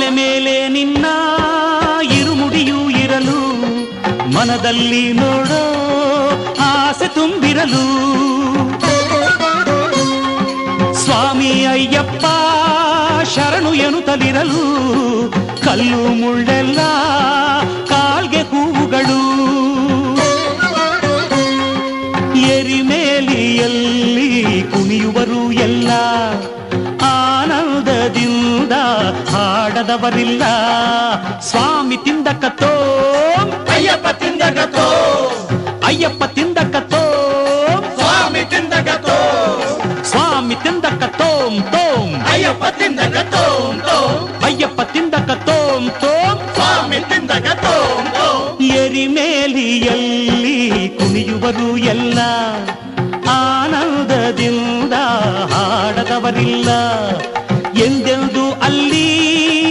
ತಲೆ ಮೇಲೆ ನಿನ್ನ ಇರುಮುಡಿಯೂ ಇರಲು ಮನದಲ್ಲಿ ನೋಡೋ ಆಸೆ ತುಂಬಿರಲು ಸ್ವಾಮಿ ಅಯ್ಯಪ್ಪ ಶರಣು ಎನ್ನುತ್ತಲಿರಲು ಕಲ್ಲು ಮುಳ್ಳೆಲ್ಲ ಕಾಲ್ಗೆ ಹೂವುಗಳು ಎರಿಮೇಲಿಯಲ್ಲಿ ಕುಣಿಯುವರು ಎಲ್ಲ ಆನಂದದಿಂದ ಹಾಡದವರಿಲ್ಲ ಸ್ವಾಮಿ ತಿಂದಕತ್ತೋ ಅಯ್ಯಪ್ಪ ತಿಂದಕತ್ತೋ ಅಯ್ಯಪ್ಪ ತಿಂದಕತ್ತೋ ಸ್ವಾಮಿ ತಿಂದಕತ್ತೋ ಸ್ವಾಮಿ ತಿಂದಕತ್ತೋಂ ತೋಂ ಅಯ್ಯಪ್ಪ ತಿಂದಕತ್ತೋ ಅಯ್ಯಪ್ಪ ತಿಂದಕತ್ತೋಂ ತೋಂ ಸ್ವಾಮಿ ತಿಂದಕತ್ತೋ ಎರಿಮೇಲಿಯಲ್ಲಿ ಕುಣಿಯುವರು ಎಲ್ಲ ಆನಂದದಿಂದ ಹಾಡದವರಿಲ್ಲ ಎಂದೆಂದು